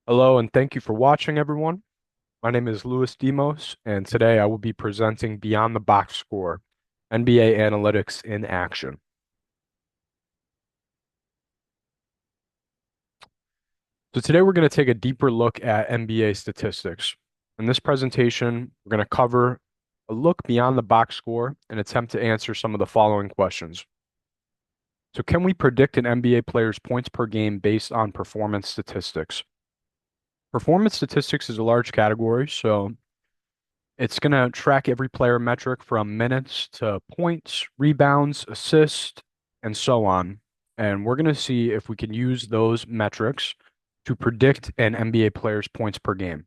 Hello, and thank you for watching, everyone. My name is Luis Demos, and today I will be presenting Beyond the Box Score, NBA Analytics in Action. So today we're going to take a deeper look at NBA statistics. In this presentation, we're going to cover a look beyond the box score and attempt to answer some of the following questions. So can we predict an NBA player's points per game based on performance statistics? Performance statistics is a large category, so it's going to track every player metric from minutes to points, rebounds, assists, and so on. And we're going to see if we can use those metrics to predict an NBA player's points per game.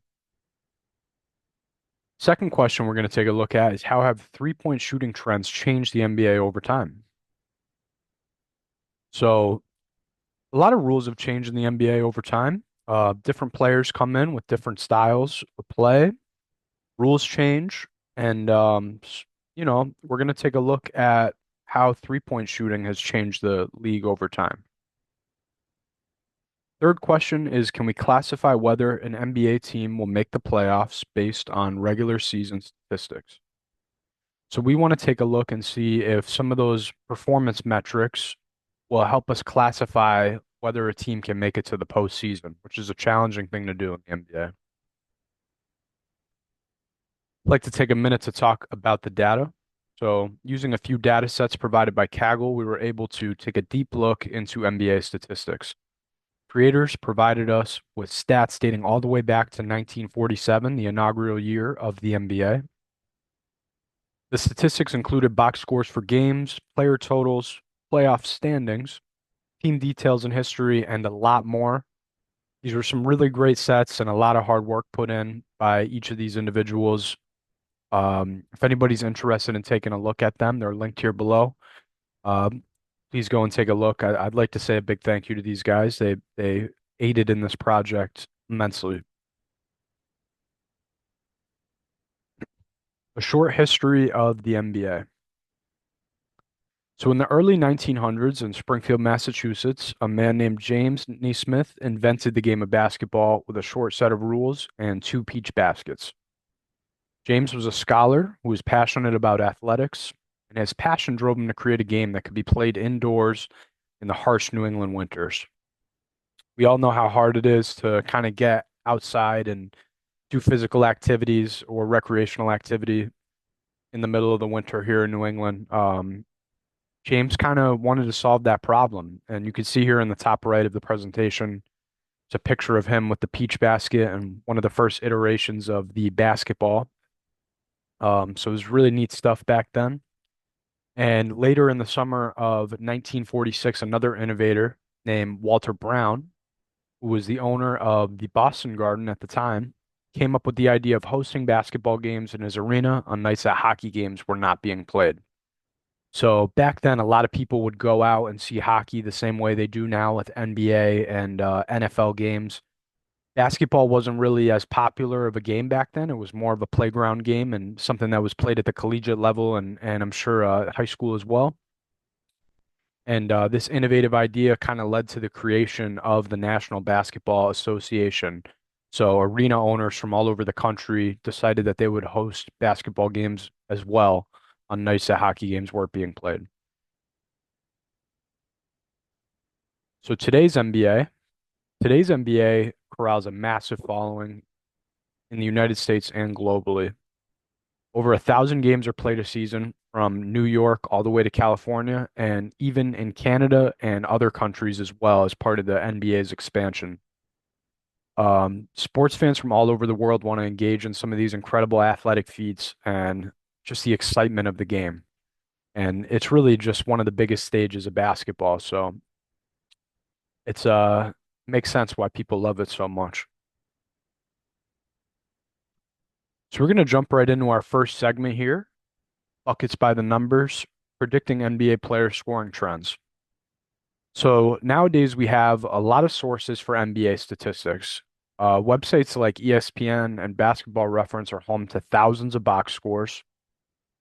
Second question we're going to take a look at is how have three-point shooting trends changed the NBA over time? So, a lot of rules have changed in the NBA over time. Different players come in with different styles of play, rules change, and we're going to take a look at how three-point shooting has changed the league over time. Third question is, can we classify whether an NBA team will make the playoffs based on regular season statistics? So we want to take a look and see if some of those performance metrics will help us classify whether a team can make it to the postseason, which is a challenging thing to do in the NBA. I'd like to take a minute to talk about the data. So, using a few data sets provided by Kaggle, we were able to take a deep look into NBA statistics. Creators provided us with stats dating all the way back to 1947, the inaugural year of the NBA. The statistics included box scores for games, player totals, playoff standings, team details and history, and a lot more. These were some really great sets and a lot of hard work put in by each of these individuals. If anybody's interested in taking a look at them, they're linked here below. Um, please go and take a look. I'd like to say a big thank you to these guys. They aided in this project immensely. A short history of the NBA. So in the early 1900s in Springfield, Massachusetts, a man named James Naismith invented the game of basketball with a short set of rules and two peach baskets. James was a scholar who was passionate about athletics, and his passion drove him to create a game that could be played indoors in the harsh New England winters. We all know how hard it is to kind of get outside and do physical activities or recreational activity in the middle of the winter here in New England. James kind of wanted to solve that problem. And you can see here in the top right of the presentation, it's a picture of him with the peach basket and one of the first iterations of the basketball. So it was really neat stuff back then. And later in the summer of 1946, another innovator named Walter Brown, who was the owner of the Boston Garden at the time, came up with the idea of hosting basketball games in his arena on nights that hockey games were not being played. So back then, a lot of people would go out and see hockey the same way they do now with NBA and NFL games. Basketball wasn't really as popular of a game back then. It was more of a playground game and something that was played at the collegiate level and I'm sure high school as well. And this innovative idea kind of led to the creation of the National Basketball Association. So arena owners from all over the country decided that they would host basketball games as well on nights that hockey games weren't being played. So today's NBA corrals a massive following in the United States and globally. Over 1,000 games are played a season from New York all the way to California, and even in Canada and other countries as well as part of the NBA's expansion. Sports fans from all over the world want to engage in some of these incredible athletic feats and just the excitement of the game. And it's really just one of the biggest stages of basketball. So it's makes sense why people love it so much. So we're going to jump right into our first segment here, buckets by the numbers, predicting NBA player scoring trends. So nowadays we have a lot of sources for NBA statistics. Websites like ESPN and Basketball Reference are home to thousands of box scores.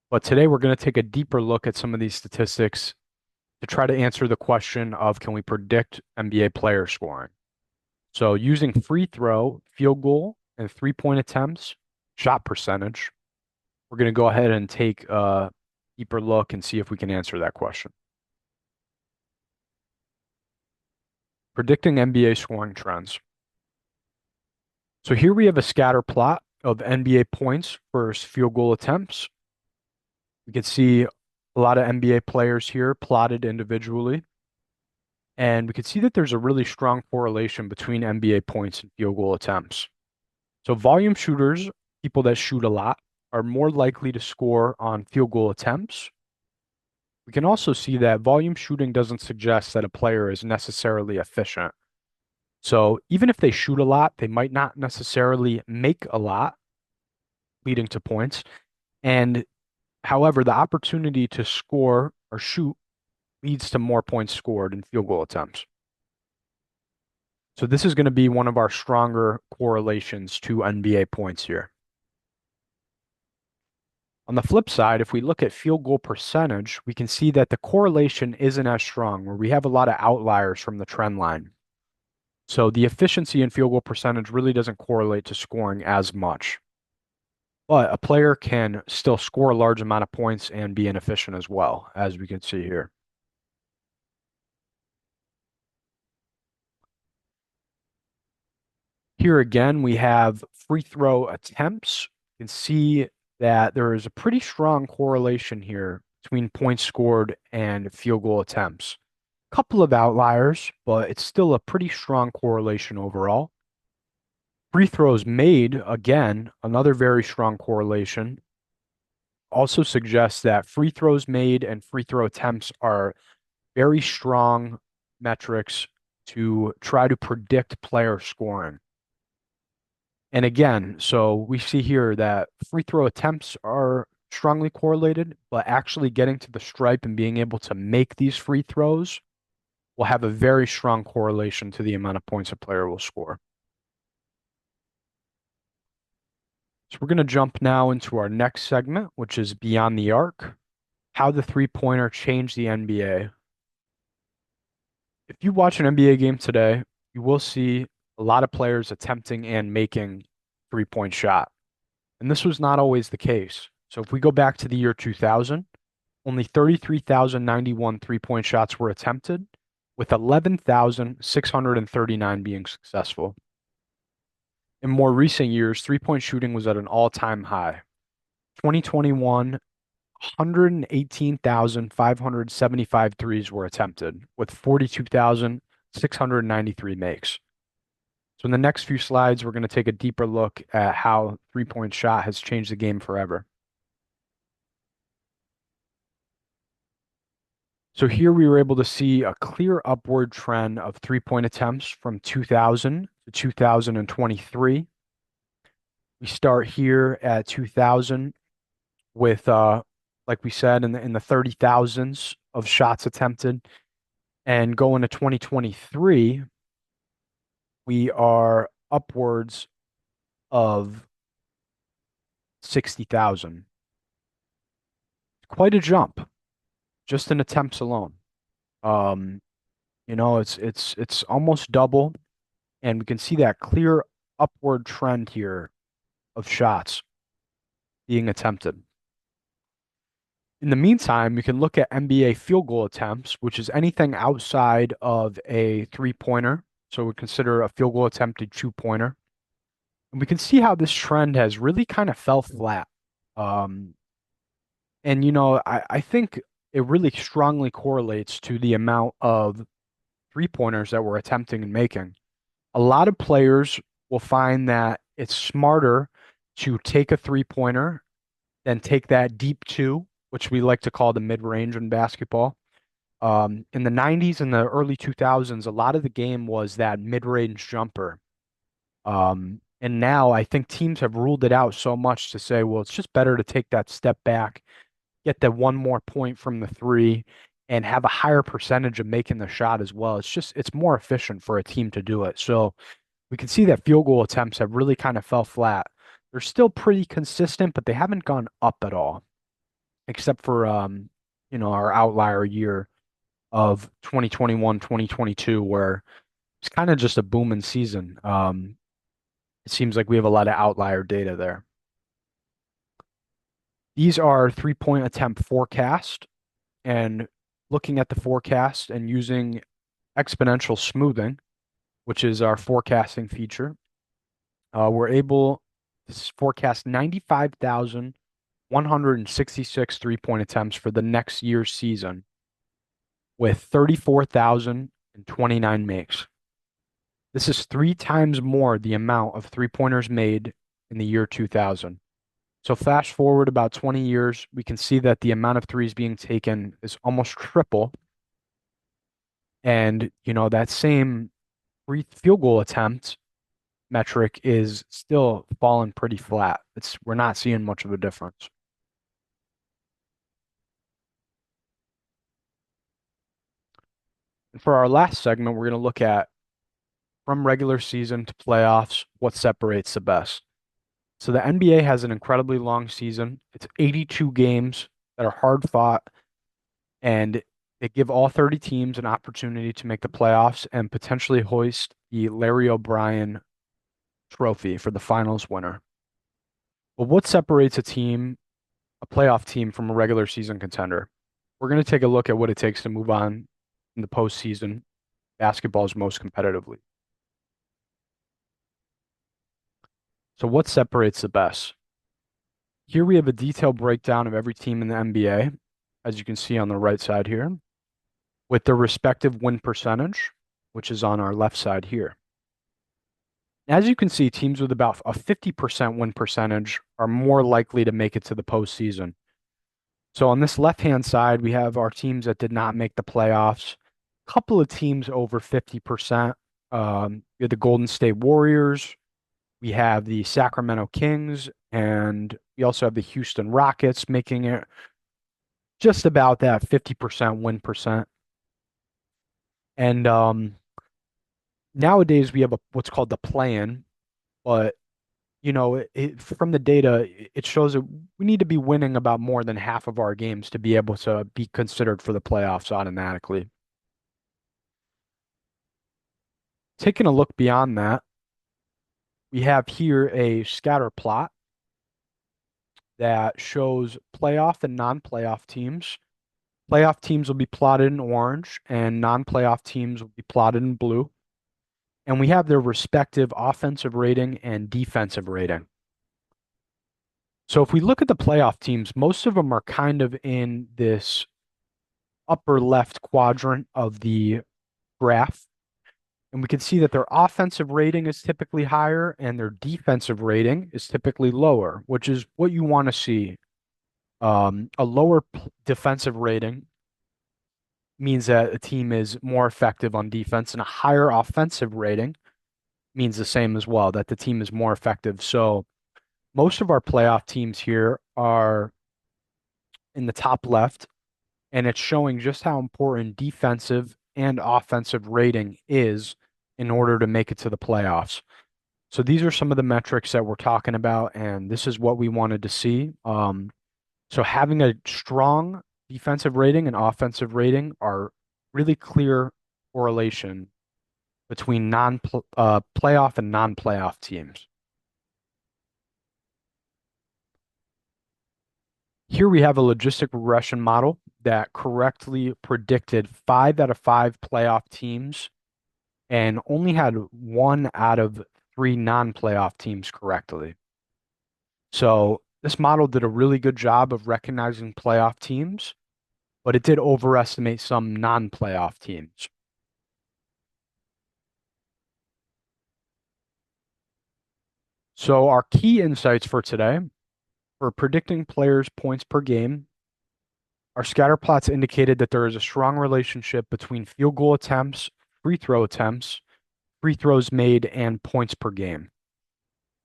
But today we're going to take a deeper look at some of these statistics to try to answer the question of can we predict NBA player scoring? So using free throw, field goal, and 3-point attempts, shot percentage, we're going to go ahead and take a deeper look and see if we can answer that question. Predicting NBA scoring trends. So here we have a scatter plot of NBA points versus field goal attempts. We can see a lot of NBA players here plotted individually. And we can see that there's a really strong correlation between NBA points and field goal attempts. So volume shooters, people that shoot a lot, are more likely to score on field goal attempts. We can also see that volume shooting doesn't suggest that a player is necessarily efficient. So even if they shoot a lot, they might not necessarily make a lot, leading to points. And however, the opportunity to score or shoot leads to more points scored in field goal attempts. So this is going to be one of our stronger correlations to NBA points here. On the flip side, if we look at field goal percentage, we can see that the correlation isn't as strong, where we have a lot of outliers from the trend line. So the efficiency in field goal percentage really doesn't correlate to scoring as much. But a player can still score a large amount of points and be inefficient as well, as we can see here. Here again, we have free throw attempts. You can see that there is a pretty strong correlation here between points scored and field goal attempts. A couple of outliers, but it's still a pretty strong correlation overall. Free throws made, again, another very strong correlation. Also suggests that free throws made and free throw attempts are very strong metrics to try to predict player scoring. And again, so we see here that free throw attempts are strongly correlated, but actually getting to the stripe and being able to make these free throws will have a very strong correlation to the amount of points a player will score. So we're going to jump now into our next segment, which is Beyond the Arc, how the three-pointer changed the NBA. If you watch an NBA game today, you will see a lot of players attempting and making three-point shot. And this was not always the case. So if we go back to the year 2000, only 33,091 three-point shots were attempted, with 11,639 being successful. In more recent years, three-point shooting was at an all-time high. 2021, 118,575 threes were attempted, with 42,693 makes. So in the next few slides, we're going to take a deeper look at how three-point shot has changed the game forever. So here we were able to see a clear upward trend of three-point attempts from 2000 to 2023. We start here at 2000 with, like we said, in the 30,000s of shots attempted. And going to 2023, we are upwards of 60,000. Quite a jump, just in attempts alone. Um, it's almost double, and we can see that clear upward trend here of shots being attempted. In the meantime, we can look at NBA field goal attempts, which is anything outside of a three-pointer. So we consider a field goal attempt a two-pointer. And we can see how this trend has really kind of fell flat. Um, and I think it really strongly correlates to the amount of three-pointers that we're attempting and making. A lot of players will find that it's smarter to take a three-pointer than take that deep two, which we like to call the mid-range in basketball. In the 90s and the early 2000s, a lot of the game was that mid-range jumper. And now I think teams have ruled it out so much to say, well, it's just better to take that step back, get that one more point from the three, and have a higher percentage of making the shot as well. It's more efficient for a team to do it. So we can see that field goal attempts have really kind of fell flat. They're still pretty consistent, but they haven't gone up at all, except for our outlier year of 2021, 2022, where It's kind of just a booming season. It seems like we have a lot of outlier data there. These are three-point attempt forecast, and looking at the forecast and using exponential smoothing, which is our forecasting feature, we're able to forecast 95,166 three-point attempts for the next year's season with 34,029 makes. This is three times more the amount of three-pointers made in the year 2000. So fast forward about 20 years, we can see that the amount of threes being taken is almost triple. And, that same free field goal attempt metric is still falling pretty flat. We're not seeing much of a difference. And for our last segment, we're going to look at from regular season to playoffs, what separates the best. So the NBA has an incredibly long season. It's 82 games that are hard fought, and they give all 30 teams an opportunity to make the playoffs and potentially hoist the Larry O'Brien trophy for the finals winner. But what separates a playoff team from a regular season contender? We're going to take a look at what it takes to move on in the postseason, basketball's most competitively. So what separates the best? Here we have a detailed breakdown of every team in the NBA, as you can see on the right side here, with their respective win percentage, which is on our left side here. As you can see, teams with about a 50% win percentage are more likely to make it to the postseason. So on this left-hand side, we have our teams that did not make the playoffs. A couple of teams over 50%. We have the Golden State Warriors. We have the Sacramento Kings, and we also have the Houston Rockets making it just about that 50% win percent. And nowadays we have what's called the play-in, but from the data, it shows that we need to be winning about more than half of our games to be able to be considered for the playoffs automatically. Taking a look beyond that, we have here a scatter plot that shows playoff and non-playoff teams. Playoff teams will be plotted in orange, and non-playoff teams will be plotted in blue. And we have their respective offensive rating and defensive rating. So if we look at the playoff teams, most of them are kind of in this upper left quadrant of the graph. And we can see that their offensive rating is typically higher and their defensive rating is typically lower, which is what you want to see. A lower defensive rating means that a team is more effective on defense, and a higher offensive rating means the same as well, that the team is more effective. So most of our playoff teams here are in the top left, and it's showing just how important defensive and offensive rating is in order to make it to the playoffs. So these are some of the metrics that we're talking about, and this is what we wanted to see. So having a strong defensive rating and offensive rating are really clear correlation between playoff and non-playoff teams. Here we have a logistic regression model that correctly predicted 5 out of 5 playoff teams and only had 1 out of 3 non-playoff teams correctly. So this model did a really good job of recognizing playoff teams, but it did overestimate some non-playoff teams. So our key insights for today, for predicting players' points per game, our scatter plots indicated that there is a strong relationship between field goal attempts, free throw attempts, free throws made, and points per game.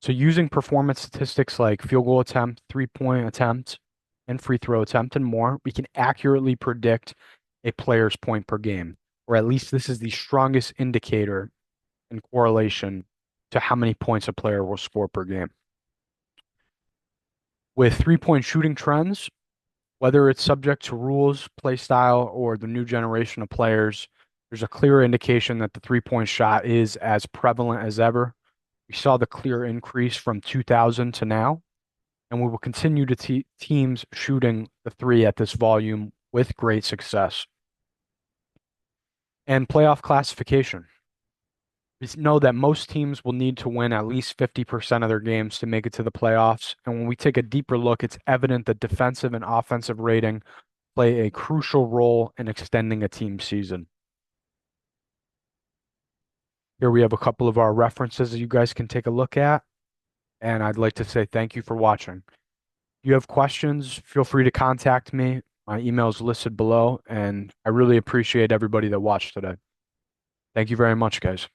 So using performance statistics like field goal attempt, three-point attempt, and free throw attempt and more, we can accurately predict a player's point per game, or at least this is the strongest indicator in correlation to how many points a player will score per game. With three-point shooting trends, whether it's subject to rules, play style, or the new generation of players, There's a clear indication that the three-point shot is as prevalent as ever. We saw the clear increase from 2000 to now, and we will continue to teams shooting the three at this volume with great success. And playoff classification. We know that most teams will need to win at least 50% of their games to make it to the playoffs. And when we take a deeper look, it's evident that defensive and offensive rating play a crucial role in extending a team's season. Here we have a couple of our references that you guys can take a look at. And I'd like to say thank you for watching. If you have questions, feel free to contact me. My email is listed below, and I really appreciate everybody that watched today. Thank you very much, guys.